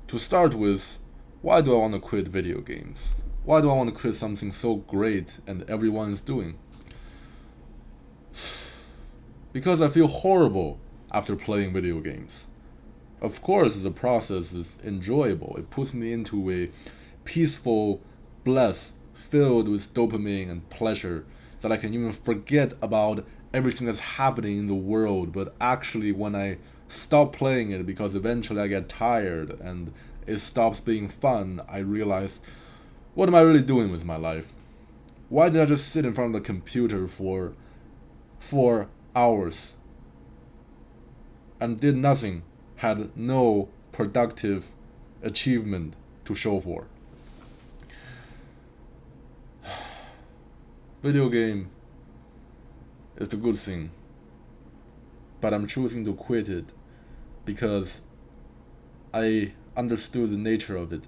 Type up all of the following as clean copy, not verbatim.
To start with, why do I want to quit video games? Why do I want to quit something so great and everyone is doing? Because I feel horrible after playing video games. Of course, the process is enjoyable. It puts me into a peaceful bliss filled with dopamine and pleasure that I can even forget about everything that's happening in the world. But actually, when I stop playing it because eventually I get tired and it stops being fun, I realize, what am I really doing with my life? Why did I just sit in front of the computer for 4 hours and did nothing, had no productive achievement to show for? Video game is a good thing, but I'm choosing to quit it because I understood the nature of it.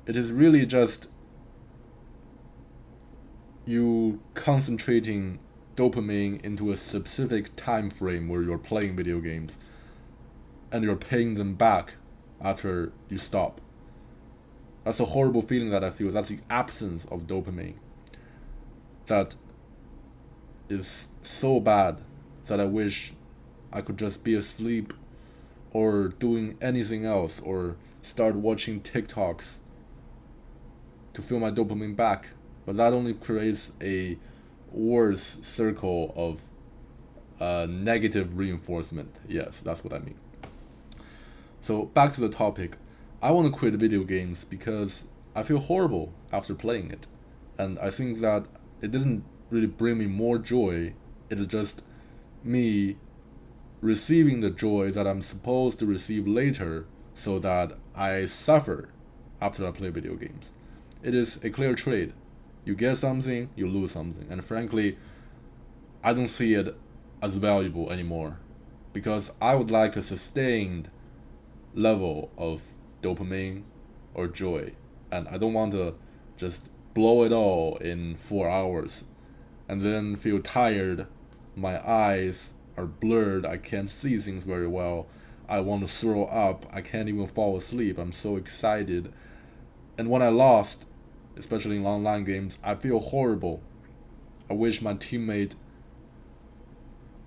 It is really just you concentrating dopamine into a specific time frame where you're playing video games and you're paying them back after you stop. That's a horrible feeling that I feel. That's the absence of dopamine that is so bad that I wish I could just be asleep or doing anything else or start watching TikToks to feel my dopamine back. But that only creates a worse circle of negative reinforcement. Yes, that's what I mean. So back to the topic. I want to quit video games because I feel horrible after playing it. And I think that it didn't really bring me more joy. It is just me receiving the joy that I'm supposed to receive later so that I suffer after I play video games. It is a clear trade. You get something, you lose something. And frankly, I don't see it as valuable anymore because I would like a sustained level of dopamine or joy. And I don't want to just blow it all in 4 hours and then feel tired. My eyes are blurred. I can't see things very well. I want to throw up. I can't even fall asleep. I'm so excited. And when I lost, especially in online games, I feel horrible. I wish my teammate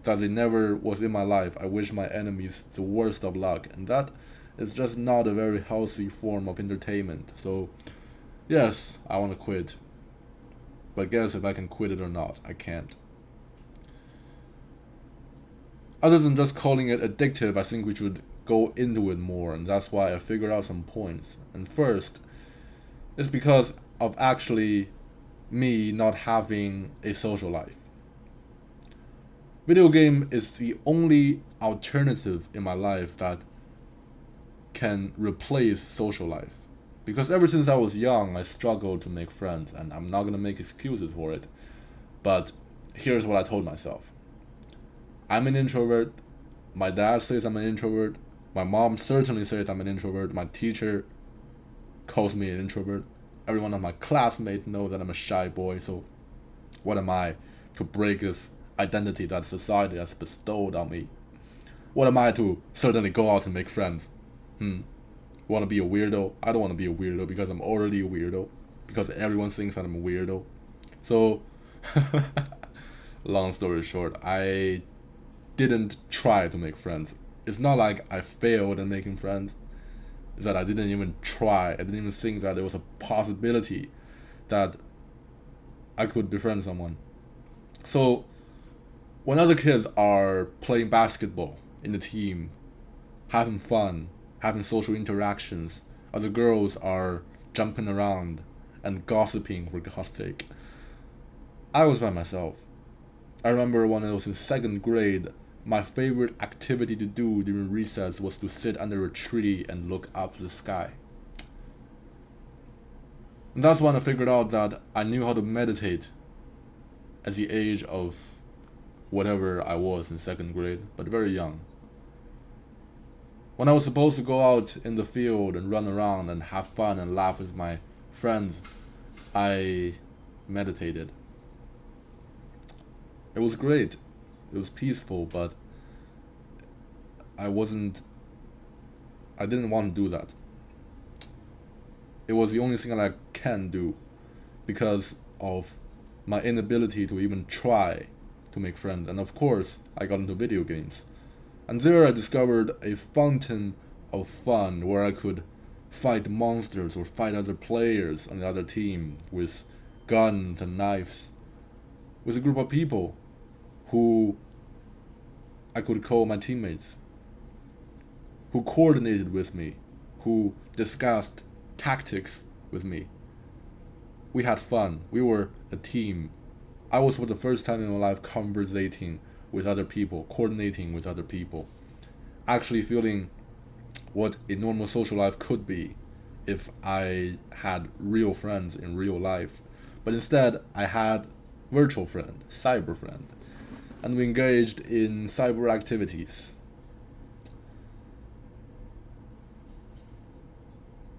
that they never was in my life. I wish my enemies the worst of luck. And that is just not a very healthy form of entertainment. So, yes, I want to quit. But guess if I can quit it or not, I can't. Other than just calling it addictive, I think we should go into it more, and that's why I figured out some points. And first, it's because of actually me not having a social life. Video game is the only alternative in my life that can replace social life. Because ever since I was young, I struggled to make friends, and I'm not gonna make excuses for it. But here's what I told myself. I'm an introvert. My dad says I'm an introvert. My mom certainly says I'm an introvert. My teacher calls me an introvert. Every one of my classmates know that I'm a shy boy. So what am I to break this identity that society has bestowed on me? What am I to certainly go out and make friends? Want to be a weirdo? I don't want to be a weirdo because I'm already a weirdo. Because everyone thinks that I'm a weirdo. So, long story short, I didn't try to make friends. It's not like I failed in making friends. It's that I didn't even try. I didn't even think that there was a possibility that I could befriend someone. So, when other kids are playing basketball in the team, having fun, having social interactions, other girls are jumping around and gossiping for God's sake, I was by myself. I remember when I was in second grade, my favorite activity to do during recess was to sit under a tree and look up to the sky. And that's when I figured out that I knew how to meditate at the age of whatever I was in second grade, but very young. When I was supposed to go out in the field and run around and have fun and laugh with my friends, I meditated. It was great. It was peaceful, but I didn't want to do that. It was the only thing that I can do because of my inability to even try to make friends. And of course, I got into video games. And there I discovered a fountain of fun where I could fight monsters or fight other players on the other team with guns and knives, with a group of people who I could call my teammates, who coordinated with me, who discussed tactics with me. We had fun. We were a team. I was for the first time in my life conversating with other people, coordinating with other people, actually feeling what a normal social life could be if I had real friends in real life. But instead, I had virtual friend, cyber friend, and we engaged in cyber activities.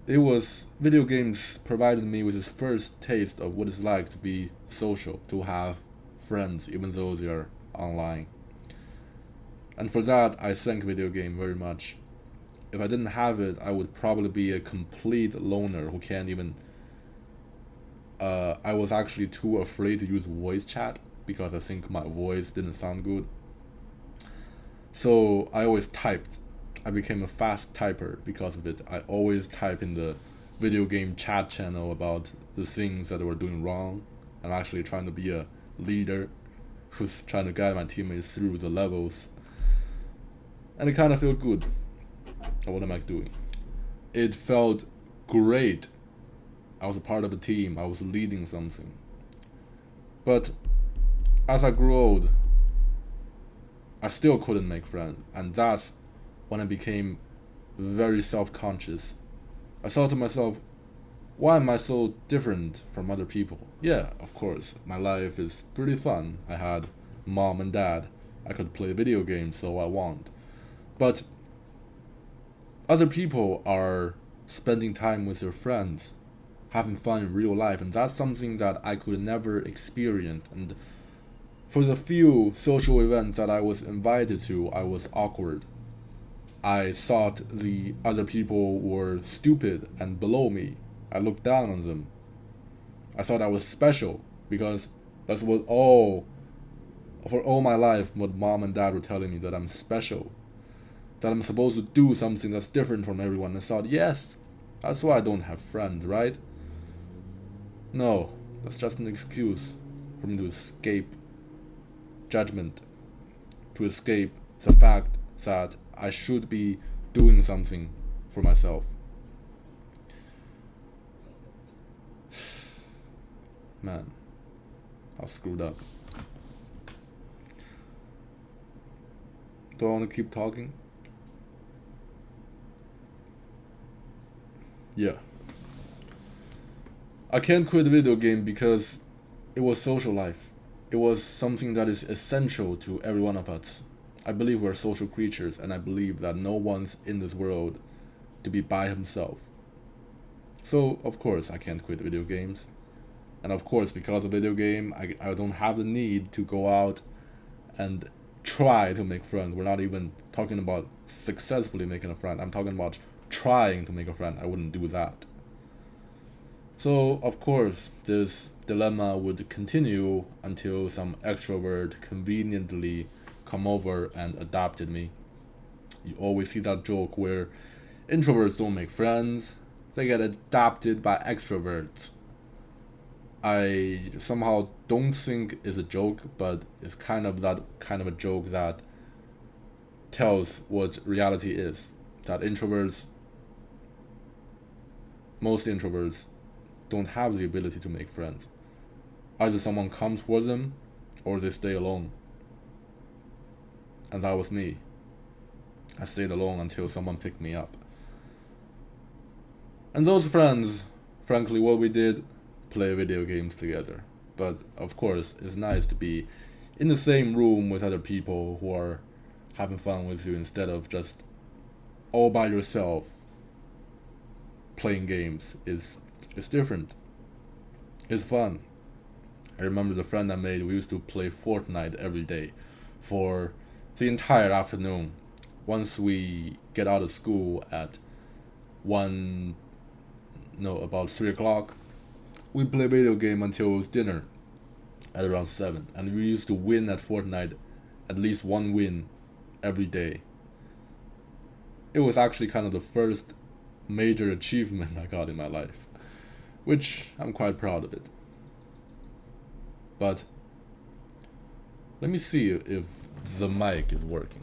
It was video games provided me with this first taste of what it's like to be social, to have friends, even though they are online. And for that, I thank video game very much. If I didn't have it, I would probably be a complete loner who can't even. I was actually too afraid to use voice chat because I think my voice didn't sound good. So I always typed. I became a fast typer because of it. I always type in the video game chat channel about the things that were doing wrong. I'm actually trying to be a leader who's trying to guide my teammates through the levels. And it kind of felt good. What am I doing? It felt great. I was a part of a team. I was leading something. But as I grew old, I still couldn't make friends. And that's when I became very self-conscious. I thought to myself, why am I so different from other people? Yeah, of course, my life is pretty fun. I had mom and dad. I could play video games so I want. But other people are spending time with their friends, having fun in real life, and that's something that I could never experience. And for the few social events that I was invited to, I was awkward. I thought the other people were stupid and below me. I looked down on them. I thought I was special because that's what for all my life, what mom and dad were telling me, that I'm special, that I'm supposed to do something that's different from everyone. I thought, yes, that's why I don't have friends, right? No, that's just an excuse for me to escape judgment, to escape the fact that I should be doing something for myself. Man, how screwed up. Do I want to keep talking? Yeah. I can't quit video game because it was social life. It was something that is essential to every one of us. I believe we're social creatures, and I believe that no one's in this world to be by himself. So, of course, I can't quit video games. And of course, because of video game, I don't have the need to go out and try to make friends. We're not even talking about successfully making a friend. I'm talking about trying to make a friend. I wouldn't do that. So, of course, this dilemma would continue until some extrovert conveniently come over and adopted me. You always see that joke where introverts don't make friends, they get adopted by extroverts. I somehow don't think it's a joke, but it's kind of that kind of a joke that tells what reality is. That most introverts, don't have the ability to make friends. Either someone comes for them, or they stay alone. And that was me. I stayed alone until someone picked me up. And those friends, frankly, what we did, play video games together. But of course, it's nice to be in the same room with other people who are having fun with you instead of just all by yourself playing games. It's different. It's fun. I remember the friend I made, we used to play Fortnite every day for the entire afternoon. Once we get out of school at 1 no, about 3 o'clock. We play video game until it was dinner at around 7. And we used to win at Fortnite, at least one win every day. It was actually kind of the first major achievement I got in my life, which I'm quite proud of it. But let me see if the mic is working.